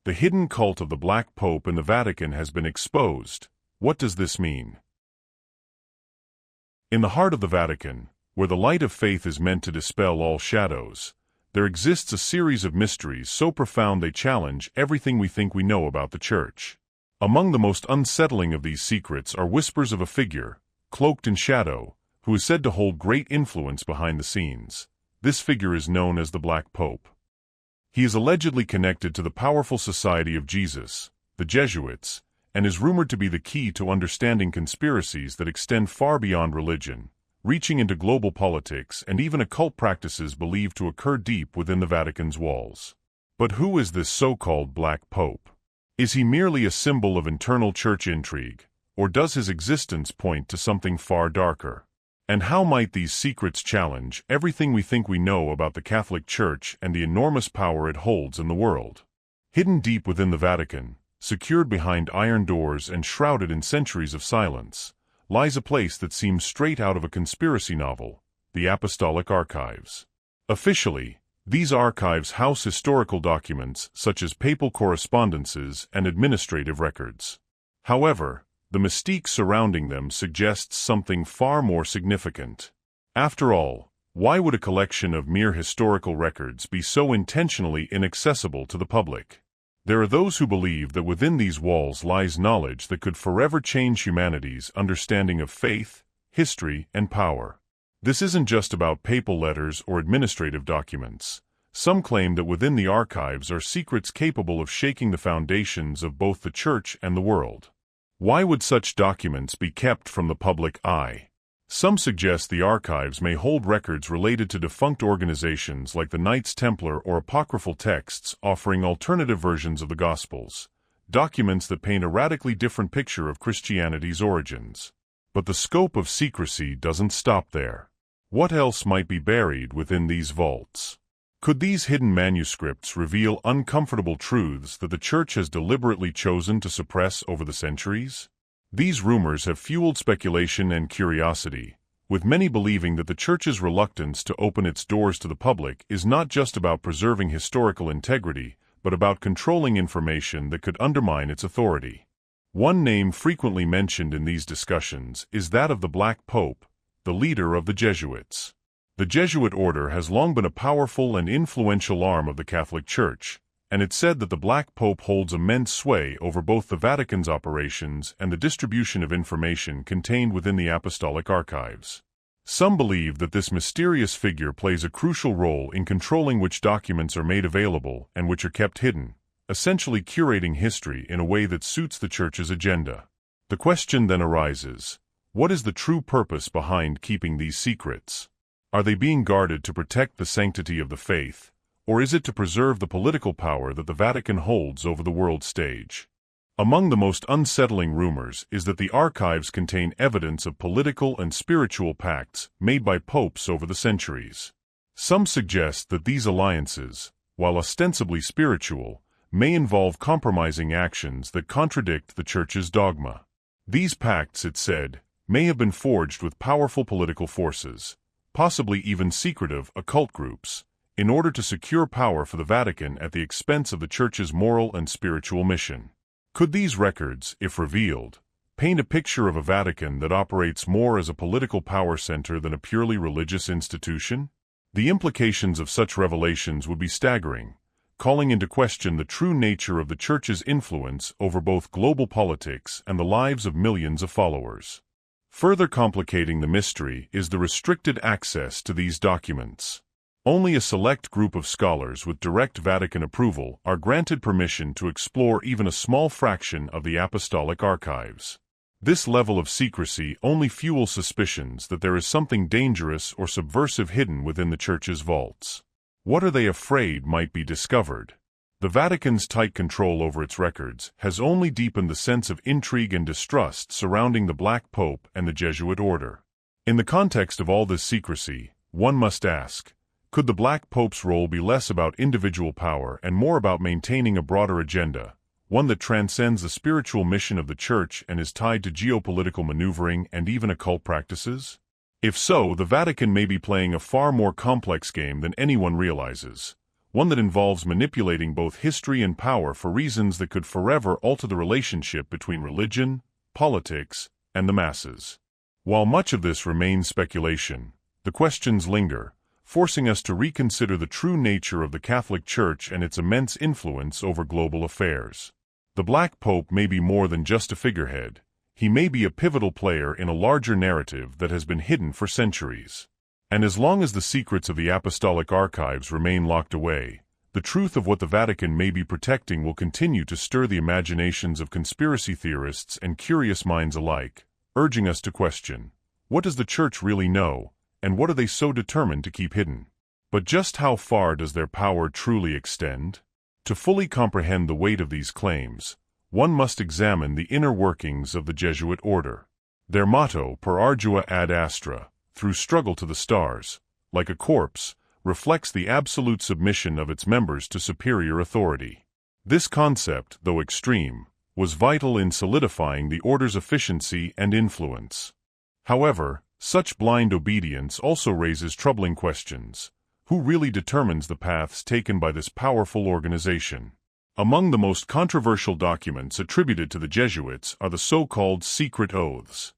The hidden cult of the Black Pope in the Vatican has been exposed. What does this mean? In the heart of the Vatican, where the light of faith is meant to dispel all shadows, there exists a series of mysteries so profound they challenge everything we think we know about the Church. Among the most unsettling of these secrets are whispers of a figure, cloaked in shadow, who is said to hold great influence behind the scenes. This figure is known as the Black Pope. He is allegedly connected to the powerful Society of Jesus, the Jesuits, and is rumored to be the key to understanding conspiracies that extend far beyond religion, reaching into global politics and even occult practices believed to occur deep within the Vatican's walls. But who is this so-called Black Pope? Is he merely a symbol of internal church intrigue, or does his existence point to something far darker? And how might these secrets challenge everything we think we know about the Catholic Church and the enormous power it holds in the world? Hidden deep within the Vatican, secured behind iron doors and shrouded in centuries of silence, lies a place that seems straight out of a conspiracy novel, the Apostolic Archives. Officially, these archives house historical documents such as papal correspondences and administrative records. However, the mystique surrounding them suggests something far more significant. After all, why would a collection of mere historical records be so intentionally inaccessible to the public? There are those who believe that within these walls lies knowledge that could forever change humanity's understanding of faith, history, and power. This isn't just about papal letters or administrative documents. Some claim that within the archives are secrets capable of shaking the foundations of both the Church and the world. Why would such documents be kept from the public eye? Some suggest the archives may hold records related to defunct organizations like the Knights Templar or apocryphal texts offering alternative versions of the Gospels, documents that paint a radically different picture of Christianity's origins. But the scope of secrecy doesn't stop there. What else might be buried within these vaults? Could these hidden manuscripts reveal uncomfortable truths that the Church has deliberately chosen to suppress over the centuries? These rumors have fueled speculation and curiosity, with many believing that the Church's reluctance to open its doors to the public is not just about preserving historical integrity, but about controlling information that could undermine its authority. One name frequently mentioned in these discussions is that of the Black Pope, the leader of the Jesuits. The Jesuit order has long been a powerful and influential arm of the Catholic Church, and it's said that the Black Pope holds immense sway over both the Vatican's operations and the distribution of information contained within the Apostolic Archives. Some believe that this mysterious figure plays a crucial role in controlling which documents are made available and which are kept hidden, essentially curating history in a way that suits the Church's agenda. The question then arises, what is the true purpose behind keeping these secrets? Are they being guarded to protect the sanctity of the faith, or is it to preserve the political power that the Vatican holds over the world stage? Among the most unsettling rumors is that the archives contain evidence of political and spiritual pacts made by popes over the centuries. Some suggest that these alliances, while ostensibly spiritual, may involve compromising actions that contradict the Church's dogma. These pacts, it's said, may have been forged with powerful political forces, possibly even secretive occult groups, in order to secure power for the Vatican at the expense of the Church's moral and spiritual mission. Could these records, if revealed, paint a picture of a Vatican that operates more as a political power center than a purely religious institution? The implications of such revelations would be staggering, calling into question the true nature of the Church's influence over both global politics and the lives of millions of followers. Further complicating the mystery is the restricted access to these documents. Only a select group of scholars with direct Vatican approval are granted permission to explore even a small fraction of the Apostolic Archives. This level of secrecy only fuels suspicions that there is something dangerous or subversive hidden within the Church's vaults. What are they afraid might be discovered? The Vatican's tight control over its records has only deepened the sense of intrigue and distrust surrounding the Black Pope and the Jesuit order. In the context of all this secrecy, one must ask, could the Black Pope's role be less about individual power and more about maintaining a broader agenda, one that transcends the spiritual mission of the Church and is tied to geopolitical maneuvering and even occult practices? If so, the Vatican may be playing a far more complex game than anyone realizes, one that involves manipulating both history and power for reasons that could forever alter the relationship between religion, politics, and the masses. While much of this remains speculation, the questions linger, forcing us to reconsider the true nature of the Catholic Church and its immense influence over global affairs. The Black Pope may be more than just a figurehead. He may be a pivotal player in a larger narrative that has been hidden for centuries. And as long as the secrets of the apostolic archives remain locked away, the truth of what the Vatican may be protecting will continue to stir the imaginations of conspiracy theorists and curious minds alike, urging us to question, what does the Church really know, and what are they so determined to keep hidden? But just how far does their power truly extend? To fully comprehend the weight of these claims, one must examine the inner workings of the Jesuit order. Their motto, per ardua ad astra, through struggle to the stars, like a corpse, reflects the absolute submission of its members to superior authority. This concept, though extreme, was vital in solidifying the order's efficiency and influence. However, such blind obedience also raises troubling questions. Who really determines the paths taken by this powerful organization? Among the most controversial documents attributed to the Jesuits are the so-called secret oaths.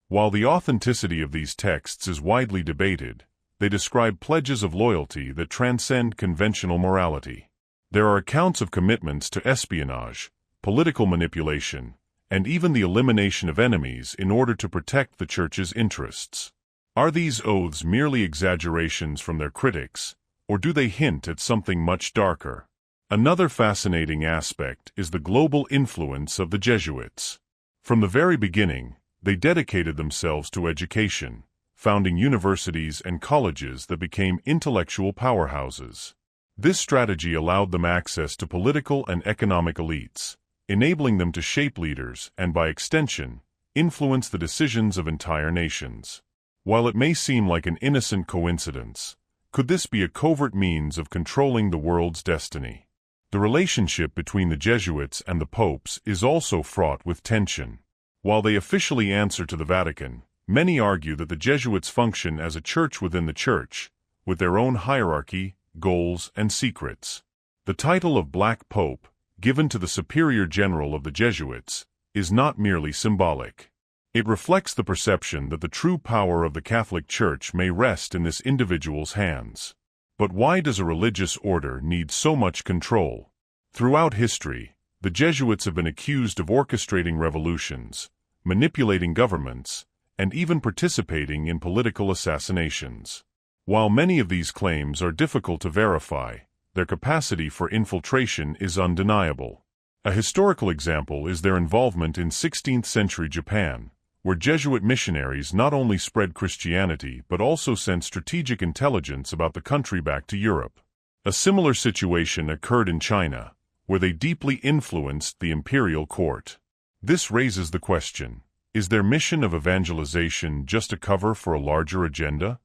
While the authenticity of these texts is widely debated, they describe pledges of loyalty that transcend conventional morality. There are accounts of commitments to espionage, political manipulation, and even the elimination of enemies in order to protect the Church's interests. Are these oaths merely exaggerations from their critics, or do they hint at something much darker? Another fascinating aspect is the global influence of the Jesuits. From the very beginning, they dedicated themselves to education, founding universities and colleges that became intellectual powerhouses. This strategy allowed them access to political and economic elites, enabling them to shape leaders and, by extension, influence the decisions of entire nations. While it may seem like an innocent coincidence, could this be a covert means of controlling the world's destiny? The relationship between the Jesuits and the popes is also fraught with tension. While they officially answer to the Vatican, many argue that the Jesuits function as a church within the Church, with their own hierarchy, goals, and secrets. The title of Black Pope, given to the Superior General of the Jesuits, is not merely symbolic. It reflects the perception that the true power of the Catholic Church may rest in this individual's hands. But why does a religious order need so much control? Throughout history, the Jesuits have been accused of orchestrating revolutions, manipulating governments, and even participating in political assassinations. While many of these claims are difficult to verify, their capacity for infiltration is undeniable. A historical example is their involvement in 16th-century Japan, where Jesuit missionaries not only spread Christianity but also sent strategic intelligence about the country back to Europe. A similar situation occurred in China, where they deeply influenced the imperial court. This raises the question, is their mission of evangelization just a cover for a larger agenda?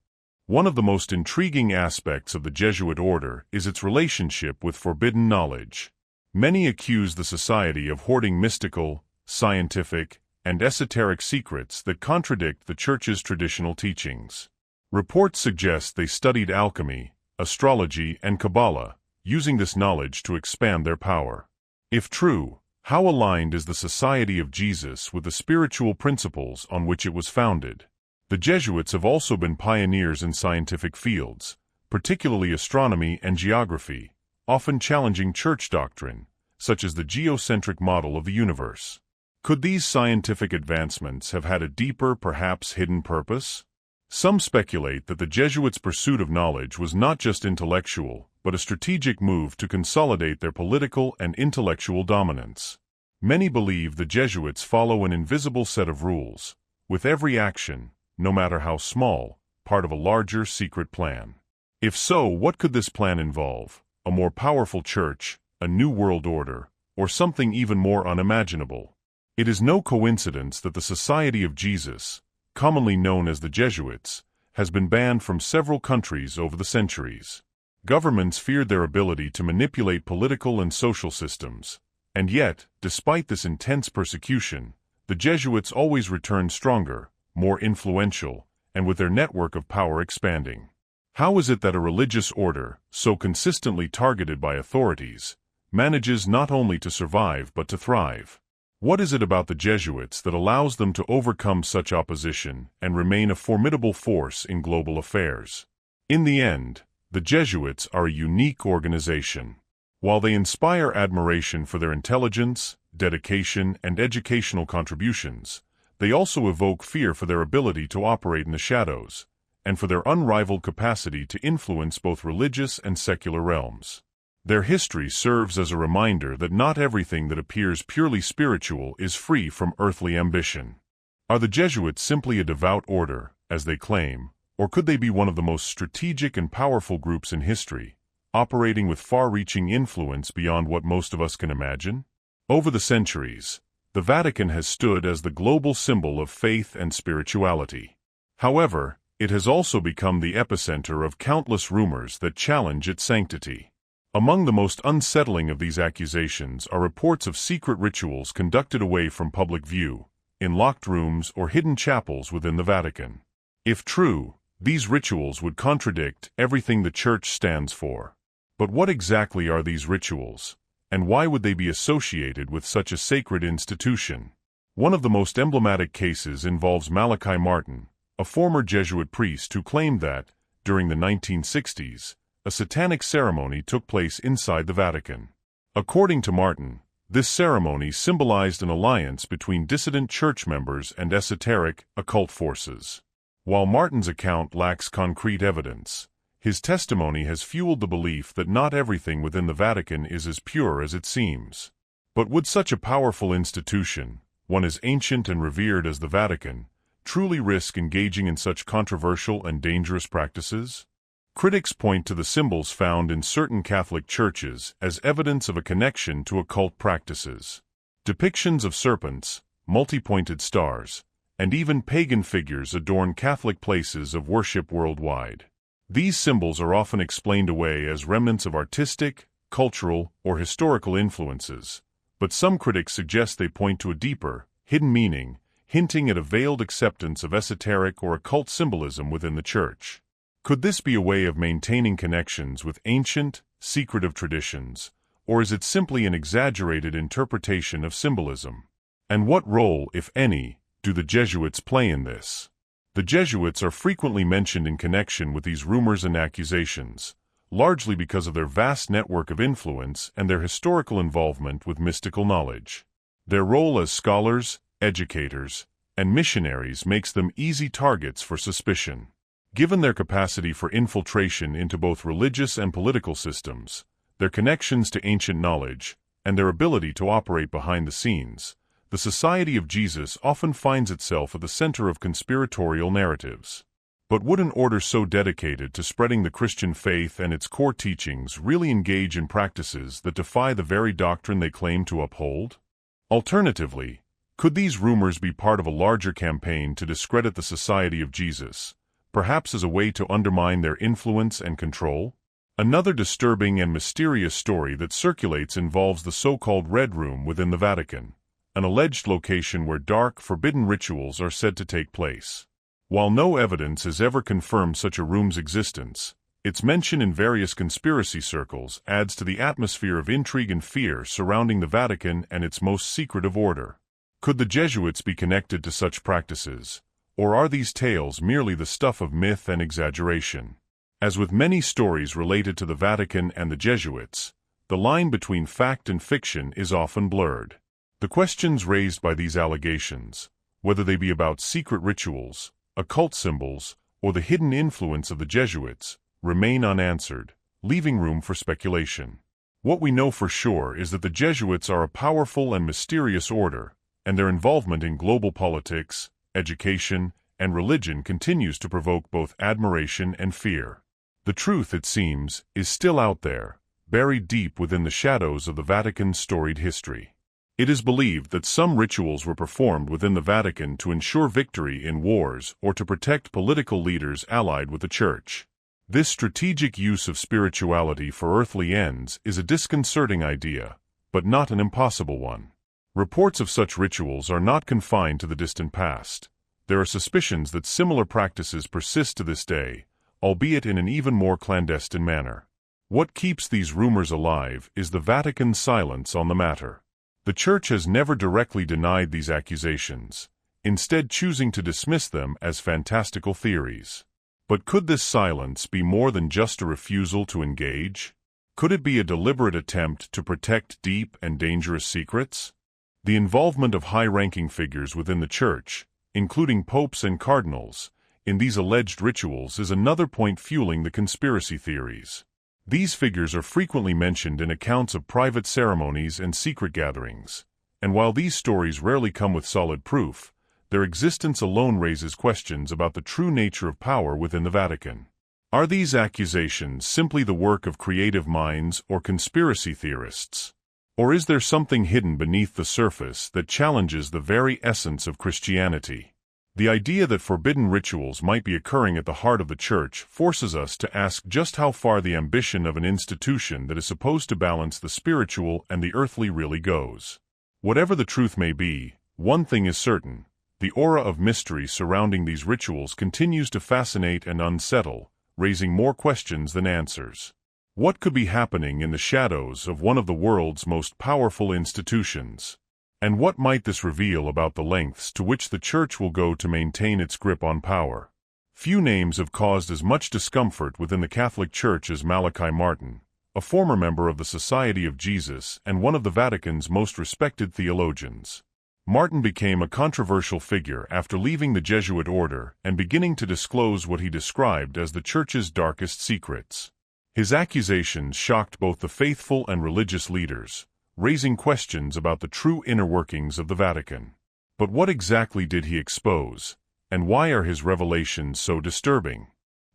One of the most intriguing aspects of the Jesuit order is its relationship with forbidden knowledge. Many accuse the society of hoarding mystical, scientific, and esoteric secrets that contradict the Church's traditional teachings. Reports suggest they studied alchemy, astrology, and Kabbalah, using this knowledge to expand their power. If true, how aligned is the Society of Jesus with the spiritual principles on which it was founded? The Jesuits have also been pioneers in scientific fields, particularly astronomy and geography, often challenging Church doctrine, such as the geocentric model of the universe. Could these scientific advancements have had a deeper, perhaps hidden purpose? Some speculate that the Jesuits' pursuit of knowledge was not just intellectual, but a strategic move to consolidate their political and intellectual dominance. Many believe the Jesuits follow an invisible set of rules, with every action, no matter how small, part of a larger secret plan. If so, what could this plan involve? A more powerful church, a new world order, or something even more unimaginable? It is no coincidence that the Society of Jesus, commonly known as the Jesuits, has been banned from several countries over the centuries. Governments feared their ability to manipulate political and social systems, and yet, despite this intense persecution, the Jesuits always returned stronger, more influential, and with their network of power expanding. How is it that a religious order, so consistently targeted by authorities, manages not only to survive but to thrive? What is it about the Jesuits that allows them to overcome such opposition and remain a formidable force in global affairs? In the end, the Jesuits are a unique organization. While they inspire admiration for their intelligence, dedication, and educational contributions, they also evoke fear for their ability to operate in the shadows, and for their unrivaled capacity to influence both religious and secular realms. Their history serves as a reminder that not everything that appears purely spiritual is free from earthly ambition. Are the Jesuits simply a devout order, as they claim, or could they be one of the most strategic and powerful groups in history, operating with far-reaching influence beyond what most of us can imagine? Over the centuries, the Vatican has stood as the global symbol of faith and spirituality. However, it has also become the epicenter of countless rumors that challenge its sanctity. Among the most unsettling of these accusations are reports of secret rituals conducted away from public view, in locked rooms or hidden chapels within the Vatican. If true, these rituals would contradict everything the Church stands for. But what exactly are these rituals, and why would they be associated with such a sacred institution? One of the most emblematic cases involves Malachi Martin, a former Jesuit priest who claimed that, during the 1960s, a satanic ceremony took place inside the Vatican. According to Martin, this ceremony symbolized an alliance between dissident church members and esoteric, occult forces. While Martin's account lacks concrete evidence, his testimony has fueled the belief that not everything within the Vatican is as pure as it seems. But would such a powerful institution, one as ancient and revered as the Vatican, truly risk engaging in such controversial and dangerous practices? Critics point to the symbols found in certain Catholic churches as evidence of a connection to occult practices. Depictions of serpents, multi-pointed stars, and even pagan figures adorn Catholic places of worship worldwide. These symbols are often explained away as remnants of artistic, cultural, or historical influences, but some critics suggest they point to a deeper, hidden meaning, hinting at a veiled acceptance of esoteric or occult symbolism within the Church. Could this be a way of maintaining connections with ancient, secretive traditions, or is it simply an exaggerated interpretation of symbolism? And what role, if any, do the Jesuits play in this? The Jesuits are frequently mentioned in connection with these rumors and accusations, largely because of their vast network of influence and their historical involvement with mystical knowledge. Their role as scholars, educators, and missionaries makes them easy targets for suspicion. Given their capacity for infiltration into both religious and political systems, their connections to ancient knowledge, and their ability to operate behind the scenes, the Society of Jesus often finds itself at the center of conspiratorial narratives. But would an order so dedicated to spreading the Christian faith and its core teachings really engage in practices that defy the very doctrine they claim to uphold? Alternatively, could these rumors be part of a larger campaign to discredit the Society of Jesus, perhaps as a way to undermine their influence and control? Another disturbing and mysterious story that circulates involves the so-called Red Room within the Vatican, an alleged location where dark, forbidden rituals are said to take place. While no evidence has ever confirmed such a room's existence, its mention in various conspiracy circles adds to the atmosphere of intrigue and fear surrounding the Vatican and its most secretive order. Could the Jesuits be connected to such practices, or are these tales merely the stuff of myth and exaggeration? As with many stories related to the Vatican and the Jesuits, the line between fact and fiction is often blurred. The questions raised by these allegations, whether they be about secret rituals, occult symbols, or the hidden influence of the Jesuits, remain unanswered, leaving room for speculation. What we know for sure is that the Jesuits are a powerful and mysterious order, and their involvement in global politics, education, and religion continues to provoke both admiration and fear. The truth, it seems, is still out there, buried deep within the shadows of the Vatican's storied history. It is believed that some rituals were performed within the Vatican to ensure victory in wars or to protect political leaders allied with the Church. This strategic use of spirituality for earthly ends is a disconcerting idea, but not an impossible one. Reports of such rituals are not confined to the distant past. There are suspicions that similar practices persist to this day, albeit in an even more clandestine manner. What keeps these rumors alive is the Vatican's silence on the matter. The Church has never directly denied these accusations, instead choosing to dismiss them as fantastical theories. But could this silence be more than just a refusal to engage? Could it be a deliberate attempt to protect deep and dangerous secrets? The involvement of high-ranking figures within the Church, including popes and cardinals, in these alleged rituals is another point fueling the conspiracy theories. These figures are frequently mentioned in accounts of private ceremonies and secret gatherings, and while these stories rarely come with solid proof, their existence alone raises questions about the true nature of power within the Vatican. Are these accusations simply the work of creative minds or conspiracy theorists? Or is there something hidden beneath the surface that challenges the very essence of Christianity? The idea that forbidden rituals might be occurring at the heart of the Church forces us to ask just how far the ambition of an institution that is supposed to balance the spiritual and the earthly really goes. Whatever the truth may be, one thing is certain: the aura of mystery surrounding these rituals continues to fascinate and unsettle, raising more questions than answers. What could be happening in the shadows of one of the world's most powerful institutions? And what might this reveal about the lengths to which the Church will go to maintain its grip on power? Few names have caused as much discomfort within the Catholic Church as Malachi Martin, a former member of the Society of Jesus and one of the Vatican's most respected theologians. Martin became a controversial figure after leaving the Jesuit order and beginning to disclose what he described as the Church's darkest secrets. His accusations shocked both the faithful and religious leaders, raising questions about the true inner workings of the Vatican. But what exactly did he expose, and why are his revelations so disturbing?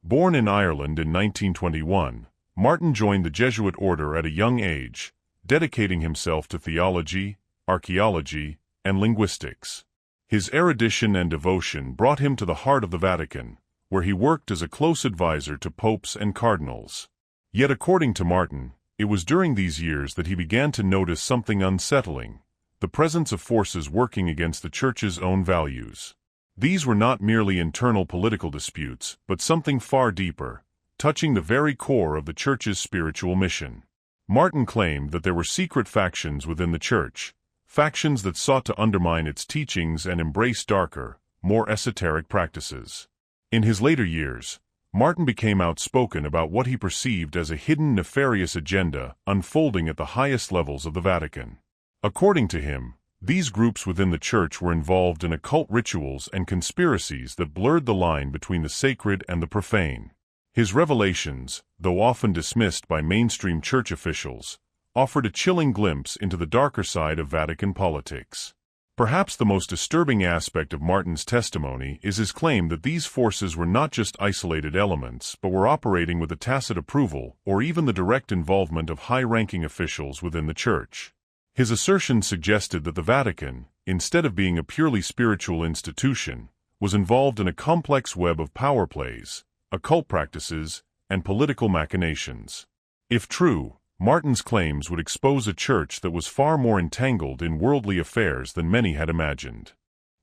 Born in Ireland in 1921, Martin joined the Jesuit order at a young age, dedicating himself to theology, archaeology, and linguistics. His erudition and devotion brought him to the heart of the Vatican, where he worked as a close advisor to popes and cardinals. Yet according to Martin, it was during these years that he began to notice something unsettling: the presence of forces working against the Church's own values. These were not merely internal political disputes, but something far deeper, touching the very core of the Church's spiritual mission. Martin claimed that there were secret factions within the Church, factions that sought to undermine its teachings and embrace darker, more esoteric practices. In his later years, Martin became outspoken about what he perceived as a hidden nefarious agenda unfolding at the highest levels of the Vatican. According to him, these groups within the Church were involved in occult rituals and conspiracies that blurred the line between the sacred and the profane. His revelations, though often dismissed by mainstream Church officials, offered a chilling glimpse into the darker side of Vatican politics. Perhaps the most disturbing aspect of Martin's testimony is his claim that these forces were not just isolated elements but were operating with the tacit approval or even the direct involvement of high-ranking officials within the Church. His assertion suggested that the Vatican, instead of being a purely spiritual institution, was involved in a complex web of power plays, occult practices, and political machinations. If true, Martin's claims would expose a Church that was far more entangled in worldly affairs than many had imagined.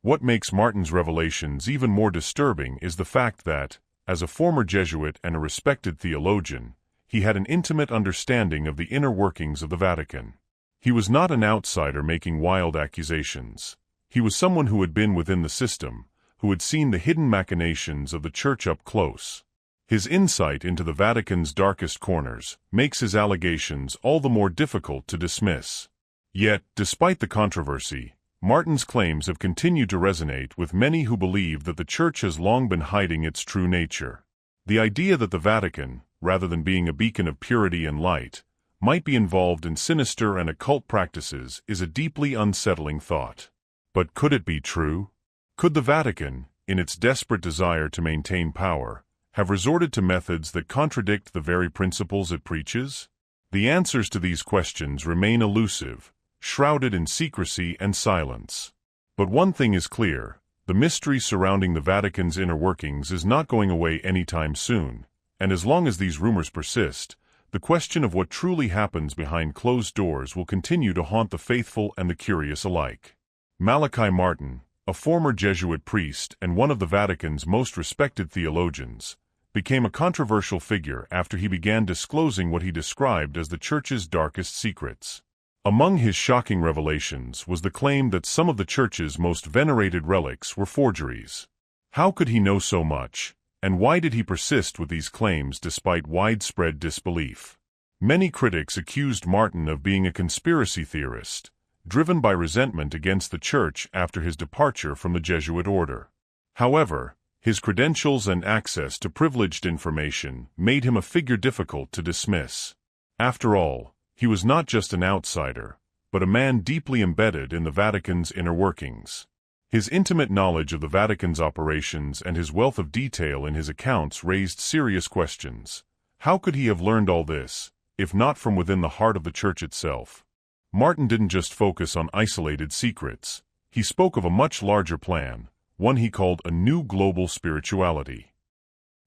What makes Martin's revelations even more disturbing is the fact that, as a former Jesuit and a respected theologian, he had an intimate understanding of the inner workings of the Vatican. He was not an outsider making wild accusations. He was someone who had been within the system, who had seen the hidden machinations of the Church up close. His insight into the Vatican's darkest corners makes his allegations all the more difficult to dismiss. Yet, despite the controversy, Martin's claims have continued to resonate with many who believe that the Church has long been hiding its true nature. The idea that the Vatican, rather than being a beacon of purity and light, might be involved in sinister and occult practices is a deeply unsettling thought. But could it be true? Could the Vatican, in its desperate desire to maintain power, have resorted to methods that contradict the very principles it preaches? The answers to these questions remain elusive, shrouded in secrecy and silence. But one thing is clear: the mystery surrounding the Vatican's inner workings is not going away anytime soon, and as long as these rumors persist, the question of what truly happens behind closed doors will continue to haunt the faithful and the curious alike. Malachi Martin, a former Jesuit priest and one of the Vatican's most respected theologians, became a controversial figure after he began disclosing what he described as the Church's darkest secrets. Among his shocking revelations was the claim that some of the Church's most venerated relics were forgeries. How could he know so much, and why did he persist with these claims despite widespread disbelief? Many critics accused Martin of being a conspiracy theorist, driven by resentment against the Church after his departure from the Jesuit order. However, his credentials and access to privileged information made him a figure difficult to dismiss. After all, he was not just an outsider, but a man deeply embedded in the Vatican's inner workings. His intimate knowledge of the Vatican's operations and his wealth of detail in his accounts raised serious questions. How could he have learned all this, if not from within the heart of the Church itself? Martin didn't just focus on isolated secrets. He spoke of a much larger plan, one he called a new global spirituality.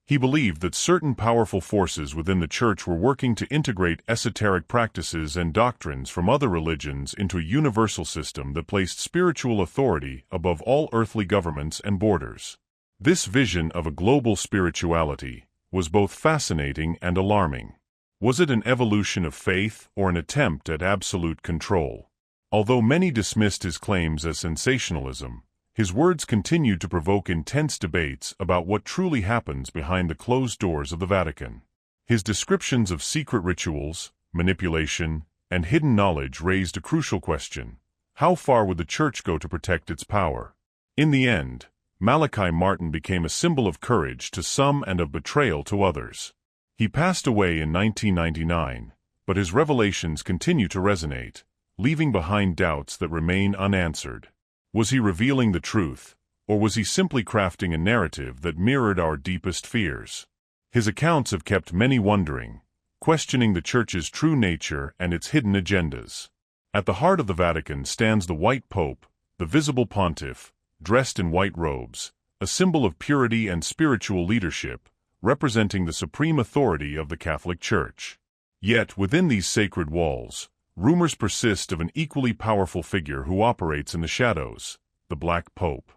He believed that certain powerful forces within the Church were working to integrate esoteric practices and doctrines from other religions into a universal system that placed spiritual authority above all earthly governments and borders. This vision of a global spirituality was both fascinating and alarming. Was it an evolution of faith or an attempt at absolute control? Although many dismissed his claims as sensationalism, his words continued to provoke intense debates about what truly happens behind the closed doors of the Vatican. His descriptions of secret rituals, manipulation, and hidden knowledge raised a crucial question: how far would the Church go to protect its power? In the end, Malachi Martin became a symbol of courage to some and of betrayal to others. He passed away in 1999, but his revelations continue to resonate, leaving behind doubts that remain unanswered. Was he revealing the truth, or was he simply crafting a narrative that mirrored our deepest fears? His accounts have kept many wondering, questioning the Church's true nature and its hidden agendas. At the heart of the Vatican stands the White Pope, the visible pontiff, dressed in white robes, a symbol of purity and spiritual leadership, representing the supreme authority of the Catholic Church. Yet, within these sacred walls, rumors persist of an equally powerful figure who operates in the shadows, the Black Pope.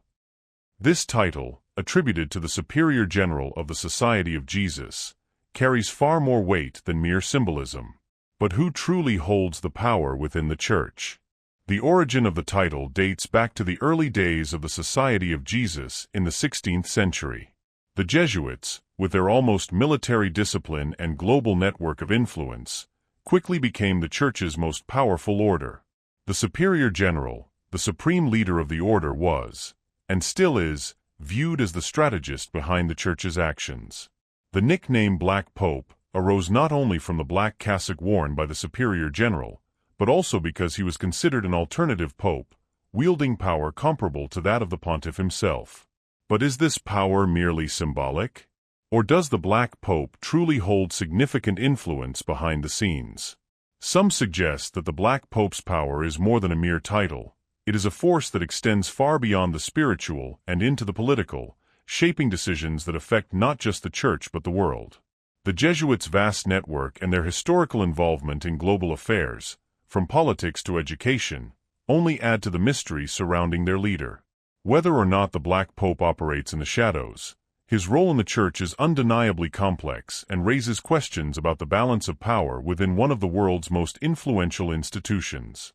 This title, attributed to the Superior General of the Society of Jesus, carries far more weight than mere symbolism. But who truly holds the power within the Church? The origin of the title dates back to the early days of the Society of Jesus in the 16th century. The Jesuits, with their almost military discipline and global network of influence, quickly became the Church's most powerful order. The Superior General, the supreme leader of the order, was, and still is, viewed as the strategist behind the Church's actions. The nickname Black Pope arose not only from the black cassock worn by the Superior General, but also because he was considered an alternative pope, wielding power comparable to that of the pontiff himself. But is this power merely symbolic? Or does the Black Pope truly hold significant influence behind the scenes? Some suggest that the Black Pope's power is more than a mere title. It is a force that extends far beyond the spiritual and into the political, shaping decisions that affect not just the Church but the world. The Jesuits' vast network and their historical involvement in global affairs, from politics to education, only add to the mystery surrounding their leader. Whether or not the Black Pope operates in the shadows, his role in the Church is undeniably complex and raises questions about the balance of power within one of the world's most influential institutions.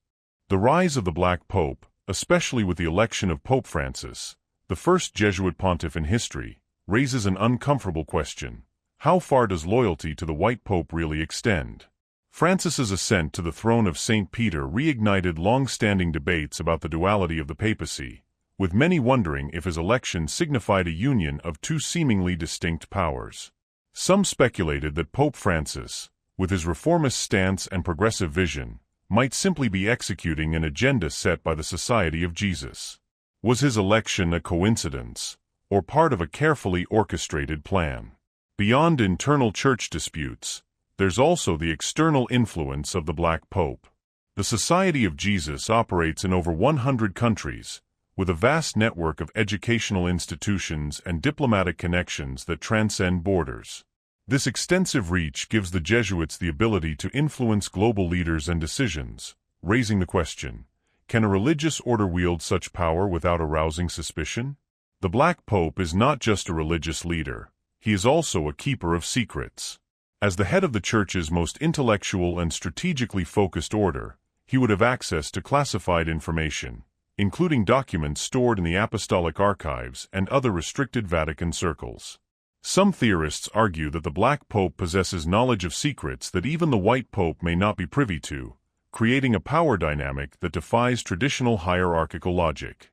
The rise of the Black Pope, especially with the election of Pope Francis, the first Jesuit pontiff in history, raises an uncomfortable question: how far does loyalty to the White Pope really extend? Francis's ascent to the throne of St. Peter reignited long-standing debates about the duality of the papacy, with many wondering if his election signified a union of two seemingly distinct powers. Some speculated that Pope Francis, with his reformist stance and progressive vision, might simply be executing an agenda set by the Society of Jesus. Was his election a coincidence, or part of a carefully orchestrated plan? Beyond internal Church disputes, there's also the external influence of the Black Pope. The Society of Jesus operates in over 100 countries, with a vast network of educational institutions and diplomatic connections that transcend borders. This extensive reach gives the Jesuits the ability to influence global leaders and decisions, raising the question: can a religious order wield such power without arousing suspicion? The Black Pope is not just a religious leader, he is also a keeper of secrets. As the head of the Church's most intellectual and strategically focused order, he would have access to classified information, including documents stored in the apostolic archives and other restricted Vatican circles. Some theorists argue that the Black Pope possesses knowledge of secrets that even the White Pope may not be privy to, creating a power dynamic that defies traditional hierarchical logic.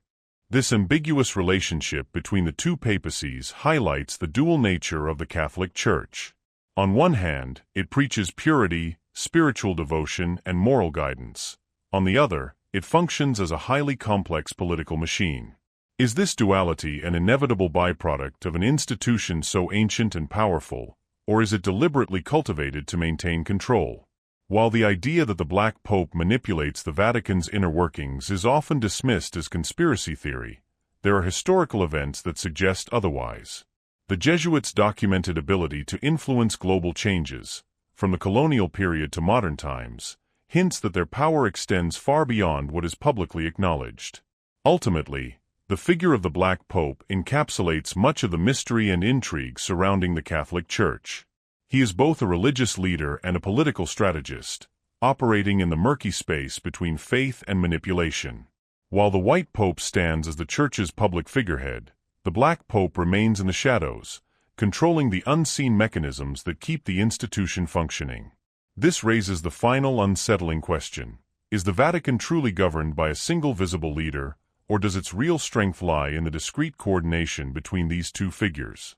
This ambiguous relationship between the two papacies highlights the dual nature of the Catholic Church. On one hand, it preaches purity, spiritual devotion, and moral guidance. On the other, it functions as a highly complex political machine. Is this duality an inevitable byproduct of an institution so ancient and powerful, or is it deliberately cultivated to maintain control? While the idea that the Black Pope manipulates the Vatican's inner workings is often dismissed as conspiracy theory, there are historical events that suggest otherwise. The Jesuits' documented ability to influence global changes, from the colonial period to modern times, hints that their power extends far beyond what is publicly acknowledged. Ultimately, the figure of the Black Pope encapsulates much of the mystery and intrigue surrounding the Catholic Church. He is both a religious leader and a political strategist, operating in the murky space between faith and manipulation. While the White Pope stands as the Church's public figurehead, the Black Pope remains in the shadows, controlling the unseen mechanisms that keep the institution functioning. This raises the final unsettling question: is the Vatican truly governed by a single visible leader, or does its real strength lie in the discrete coordination between these two figures?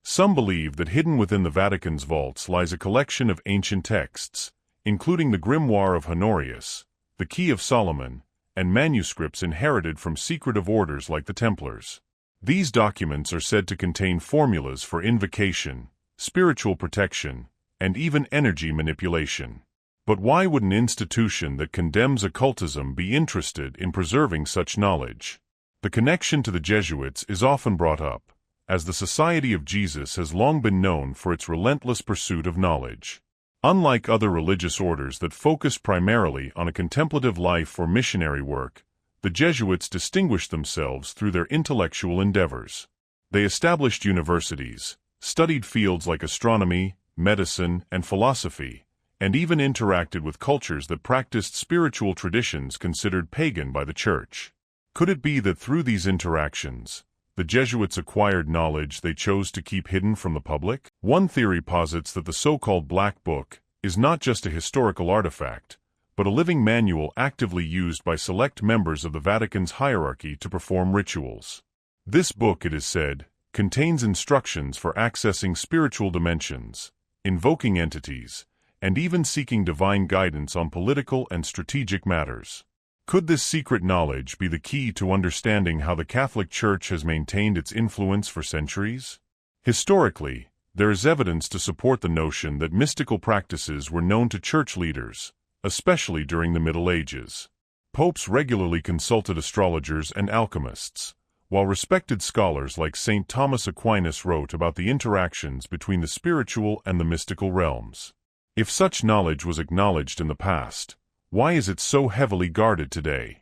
Some believe that hidden within the Vatican's vaults lies a collection of ancient texts, including the Grimoire of Honorius, the Key of Solomon, and manuscripts inherited from secretive orders like the Templars. These documents are said to contain formulas for invocation, spiritual protection, and even energy manipulation. But why would an institution that condemns occultism be interested in preserving such knowledge? The connection to the Jesuits is often brought up, as the Society of Jesus has long been known for its relentless pursuit of knowledge. Unlike other religious orders that focus primarily on a contemplative life or missionary work, the Jesuits distinguished themselves through their intellectual endeavors. They established universities, studied fields like astronomy, medicine, and philosophy, and even interacted with cultures that practiced spiritual traditions considered pagan by the Church. Could it be that through these interactions, the Jesuits acquired knowledge they chose to keep hidden from the public? One theory posits that the so-called Black Book is not just a historical artifact, but a living manual actively used by select members of the Vatican's hierarchy to perform rituals. This book, it is said, contains instructions for accessing spiritual dimensions, invoking entities, and even seeking divine guidance on political and strategic matters. Could this secret knowledge be the key to understanding how the Catholic Church has maintained its influence for centuries? Historically, there is evidence to support the notion that mystical practices were known to church leaders, especially during the Middle Ages. Popes regularly consulted astrologers and alchemists, while respected scholars like St. Thomas Aquinas wrote about the interactions between the spiritual and the mystical realms. If such knowledge was acknowledged in the past, why is it so heavily guarded today?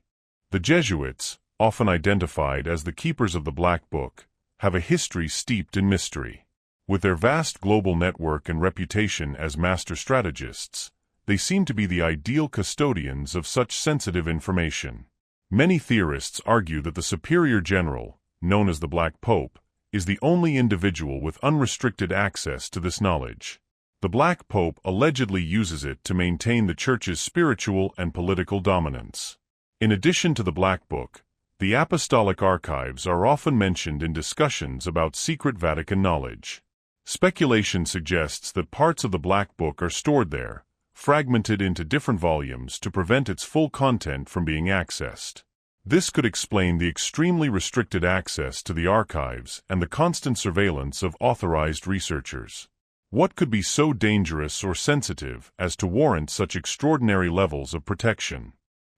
The Jesuits, often identified as the keepers of the Black Book, have a history steeped in mystery. With their vast global network and reputation as master strategists, they seem to be the ideal custodians of such sensitive information. Many theorists argue that the Superior General, known as the Black Pope, is the only individual with unrestricted access to this knowledge. The Black Pope allegedly uses it to maintain the Church's spiritual and political dominance. In addition to the Black Book, the apostolic archives are often mentioned in discussions about secret Vatican knowledge. Speculation suggests that parts of the Black Book are stored there, fragmented into different volumes to prevent its full content from being accessed. This could explain the extremely restricted access to the archives and the constant surveillance of authorized researchers. What could be so dangerous or sensitive as to warrant such extraordinary levels of protection?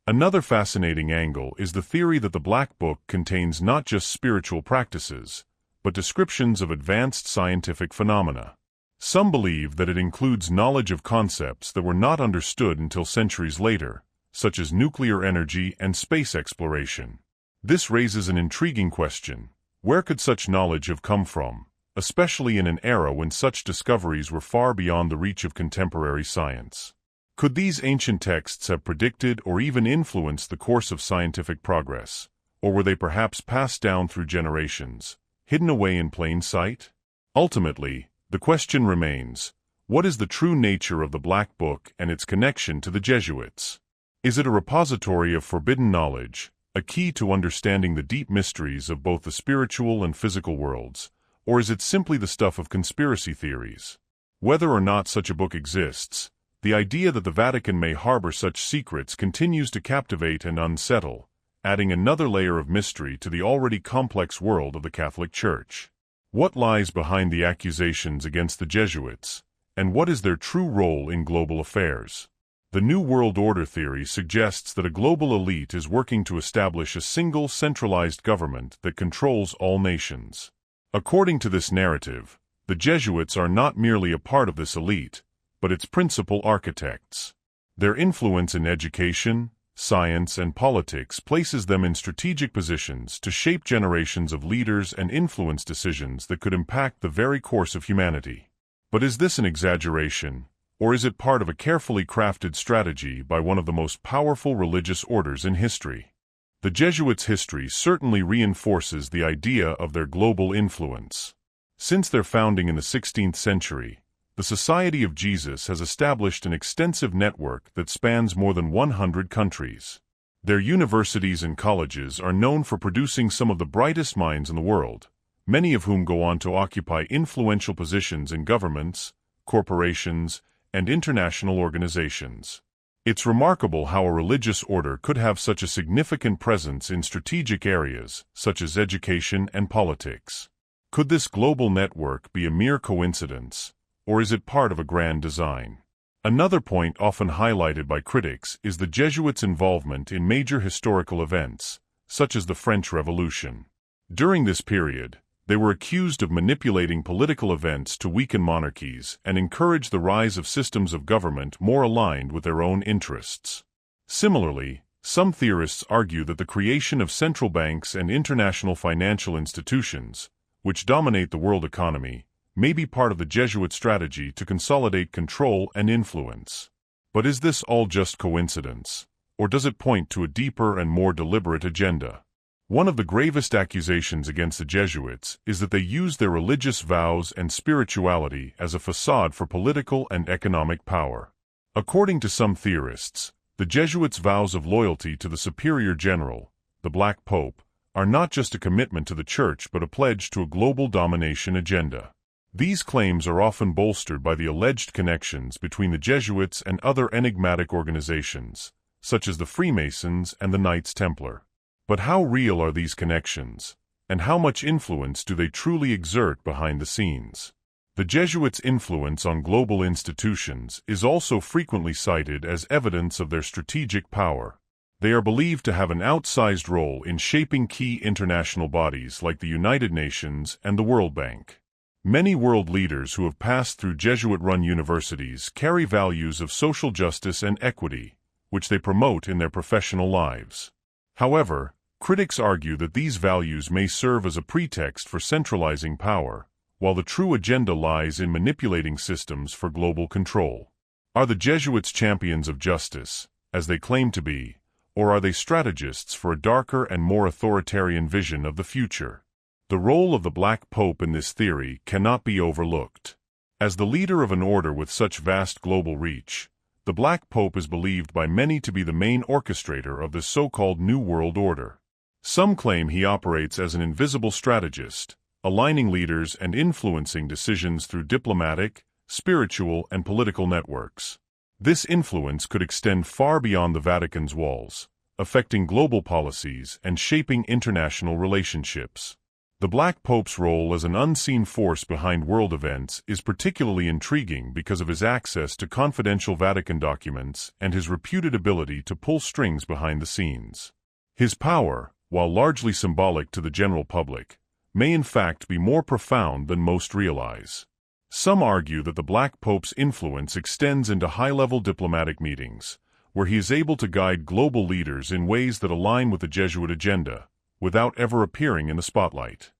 Another fascinating angle is the theory that the Black Book contains not just spiritual practices, but descriptions of advanced scientific phenomena. Some believe that it includes knowledge of concepts that were not understood until centuries later, such as nuclear energy and space exploration. This raises an intriguing question: where could such knowledge have come from, especially in an era when such discoveries were far beyond the reach of contemporary science. Could these ancient texts have predicted or even influenced the course of scientific progress, or were they perhaps passed down through generations, hidden away in plain sight? Ultimately, the question remains, what is the true nature of the Black Book and its connection to the Jesuits? Is it a repository of forbidden knowledge, a key to understanding the deep mysteries of both the spiritual and physical worlds, or is it simply the stuff of conspiracy theories? Whether or not such a book exists, the idea that the Vatican may harbor such secrets continues to captivate and unsettle, adding another layer of mystery to the already complex world of the Catholic Church. What lies behind the accusations against the Jesuits, and what is their true role in global affairs? The New World Order theory suggests that a global elite is working to establish a single centralized government that controls all nations. According to this narrative, the Jesuits are not merely a part of this elite, but its principal architects. Their influence in education, science, and politics places them in strategic positions to shape generations of leaders and influence decisions that could impact the very course of humanity. But is this an exaggeration, or is it part of a carefully crafted strategy by one of the most powerful religious orders in history? The Jesuits' history certainly reinforces the idea of their global influence. Since their founding in the 16th century, the Society of Jesus has established an extensive network that spans more than 100 countries. Their universities and colleges are known for producing some of the brightest minds in the world, many of whom go on to occupy influential positions in governments, corporations, and international organizations. It's remarkable how a religious order could have such a significant presence in strategic areas, such as education and politics. Could this global network be a mere coincidence, or is it part of a grand design? Another point often highlighted by critics is the Jesuits' involvement in major historical events, such as the French Revolution. During this period, they were accused of manipulating political events to weaken monarchies and encourage the rise of systems of government more aligned with their own interests. Similarly, some theorists argue that the creation of central banks and international financial institutions, which dominate the world economy, may be part of the Jesuit strategy to consolidate control and influence. But is this all just coincidence, or does it point to a deeper and more deliberate agenda? One of the gravest accusations against the Jesuits is that they used their religious vows and spirituality as a facade for political and economic power. According to some theorists, the Jesuits' vows of loyalty to the superior general, the Black Pope, are not just a commitment to the Church but a pledge to a global domination agenda. These claims are often bolstered by the alleged connections between the Jesuits and other enigmatic organizations, such as the Freemasons and the Knights Templar. But how real are these connections, and how much influence do they truly exert behind the scenes? The Jesuits' influence on global institutions is also frequently cited as evidence of their strategic power. They are believed to have an outsized role in shaping key international bodies like the United Nations and the World Bank. Many world leaders who have passed through Jesuit-run universities carry values of social justice and equity, which they promote in their professional lives. However, critics argue that these values may serve as a pretext for centralizing power, while the true agenda lies in manipulating systems for global control. Are the Jesuits champions of justice, as they claim to be, or are they strategists for a darker and more authoritarian vision of the future? The role of the Black Pope in this theory cannot be overlooked. As the leader of an order with such vast global reach, the Black Pope is believed by many to be the main orchestrator of this so-called New World Order. Some claim he operates as an invisible strategist, aligning leaders and influencing decisions through diplomatic, spiritual, and political networks. This influence could extend far beyond the Vatican's walls, affecting global policies and shaping international relationships. The Black Pope's role as an unseen force behind world events is particularly intriguing because of his access to confidential Vatican documents and his reputed ability to pull strings behind the scenes. His power, while largely symbolic to the general public, may in fact be more profound than most realize. Some argue that the Black Pope's influence extends into high-level diplomatic meetings, where he is able to guide global leaders in ways that align with the Jesuit agenda, without ever appearing in the spotlight.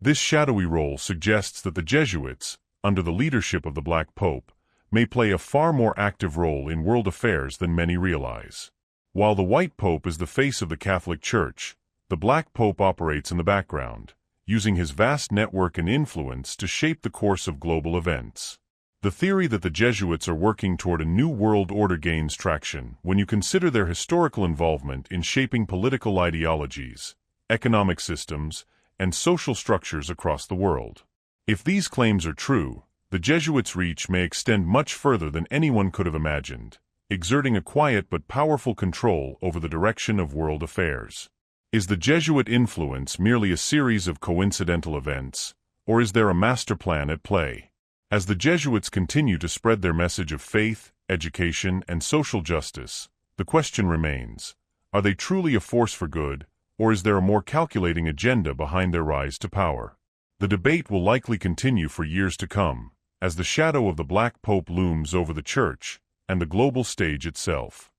This shadowy role suggests that the Jesuits, under the leadership of the Black Pope, may play a far more active role in world affairs than many realize. While the White Pope is the face of the Catholic Church, the Black Pope operates in the background, using his vast network and influence to shape the course of global events. The theory that the Jesuits are working toward a new world order gains traction when you consider their historical involvement in shaping political ideologies, economic systems, and social structures across the world. If these claims are true, the Jesuits' reach may extend much further than anyone could have imagined, exerting a quiet but powerful control over the direction of world affairs. Is the Jesuit influence merely a series of coincidental events, or is there a master plan at play? As the Jesuits continue to spread their message of faith, education, and social justice, the question remains, are they truly a force for good, or is there a more calculating agenda behind their rise to power? The debate will likely continue for years to come, as the shadow of the Black Pope looms over the Church and the global stage itself.